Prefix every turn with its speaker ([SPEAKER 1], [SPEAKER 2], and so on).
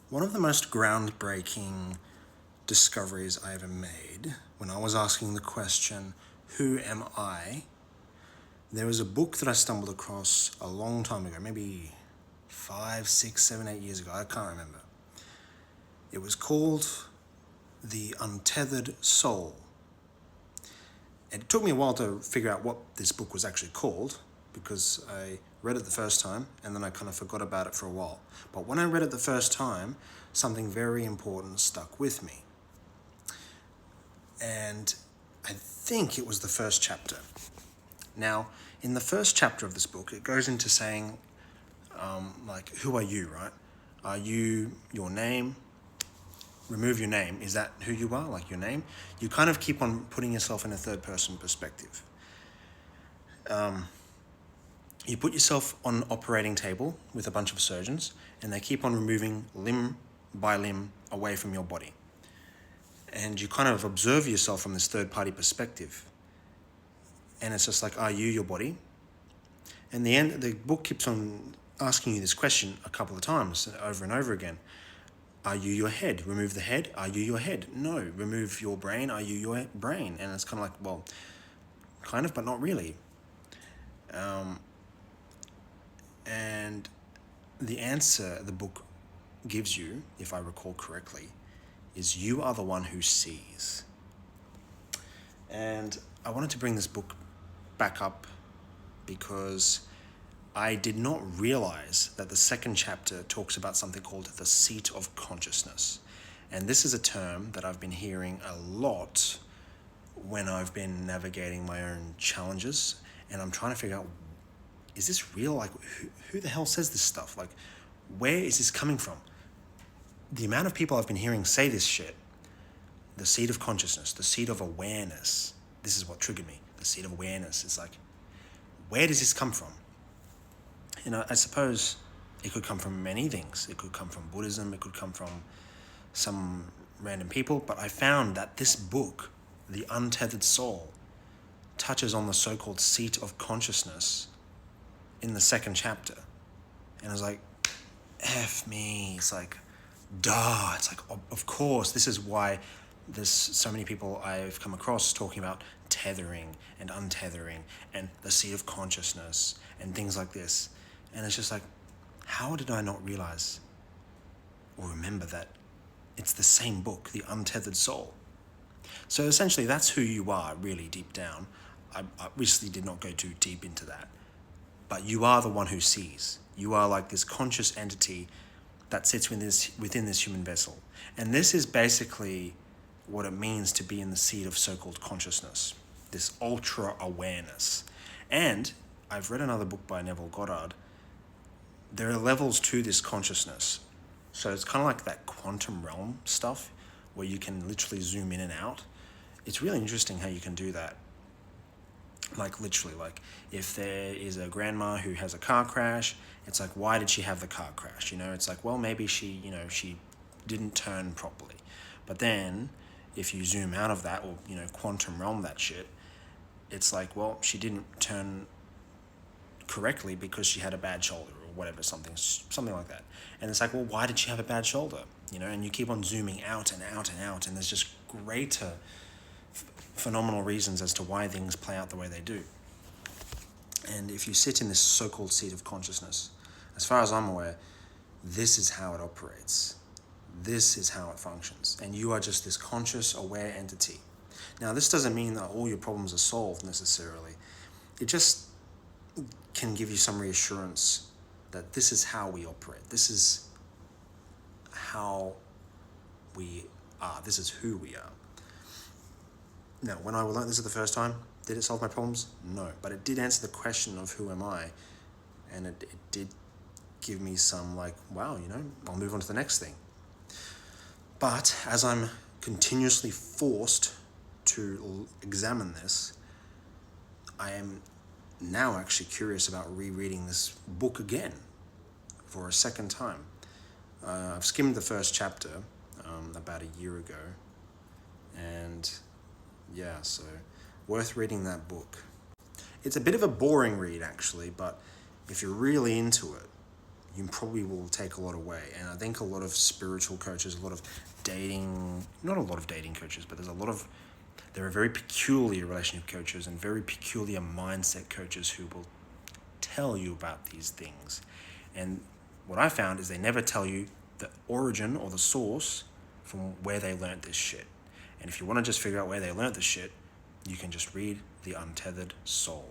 [SPEAKER 1] One of the most groundbreaking discoveries I ever made when I was asking the question, who am I? There was a book that I stumbled across a long time ago, maybe 5, 6, 7, 8 years ago, I can't remember. It was called The Untethered Soul. It took me a while to figure out what this book was actually called because I read it the first time and then I kind of forgot about it for a while. But when I read it the first time, something very important stuck with me. And I think it was the first chapter. Now, in the first chapter of this book, it goes into saying, who are you, right? Are you your name? Remove your name. Is that who you are, like your name? You kind of keep on putting yourself in a third-person perspective. You put yourself on an operating table with a bunch of surgeons, and they keep on removing limb by limb away from your body. And you kind of observe yourself from this third-party perspective. And it's just like, are you your body? And the book keeps on asking you this question a couple of times, over and over again. Are you your head? Remove the head. Are you your head? No. Remove your brain. Are you your brain? And it's kind of like, well, kind of, but not really. And the answer the book gives you, if I recall correctly, is you are the one who sees. And I wanted to bring this book back up because I did not realize that the second chapter talks about something called the seat of consciousness. And this is a term that I've been hearing a lot when I've been navigating my own challenges, and I'm trying to figure out, is this real? Like, who the hell says this stuff? Like, where is this coming from? The amount of people I've been hearing say this shit, the seat of consciousness, the seat of awareness, this is what triggered me. The seat of awareness. It's like, where does this come from? You know, I suppose it could come from many things. It could come from Buddhism. It could come from some random people. But I found that this book, The Untethered Soul, touches on the so-called seat of consciousness in the second chapter. And I was like, F me. It's like, duh. It's like, of course, this is why there's so many people I've come across talking about tethering and untethering and the seat of consciousness and things like this. And it's just like, how did I not realize or remember that it's the same book, The Untethered Soul? So essentially, that's who you are, really deep down. I obviously did not go too deep into that. But you are the one who sees. You are like this conscious entity that sits within this human vessel. And this is basically what it means to be in the seat of so-called consciousness, this ultra-awareness. And I've read another book by Neville Goddard. There are levels to this consciousness. So it's kind of like that quantum realm stuff where you can literally zoom in and out. It's really interesting how you can do that. Like literally, like if there is a grandma who has a car crash, it's like, why did she have the car crash? You know, it's like, well, maybe she didn't turn properly. But then if you zoom out of that, or, quantum realm that shit, it's like, well, she didn't turn correctly because she had a bad shoulder or whatever, something like that. And it's like, well, why did she have a bad shoulder? And you keep on zooming out and out and out, and there's just greater phenomenal reasons as to why things play out the way they do. And if you sit in this so-called seat of consciousness, as far as I'm aware, this is how it operates. This is how it functions. And you are just this conscious, aware entity. Now, this doesn't mean that all your problems are solved necessarily. It just can give you some reassurance that this is how we operate. This is how we are. This is who we are. Now, when I learned this for the first time, did it solve my problems? No. But it did answer the question of who am I? And it did give me some wow, I'll move on to the next thing. But as I'm continuously forced to examine this, I am now actually curious about rereading this book again for a second time. I've skimmed the first chapter about a year ago, and yeah, so worth reading that book. It's a bit of a boring read, actually, but if you're really into it, you probably will take a lot away. And I think a lot of spiritual coaches, a lot of dating, not a lot of dating coaches, but there are very peculiar relationship coaches and very peculiar mindset coaches who will tell you about these things. And what I found is they never tell you the origin or the source from where they learned this shit. And if you want to just figure out where they learned this shit, you can just read The Untethered Soul.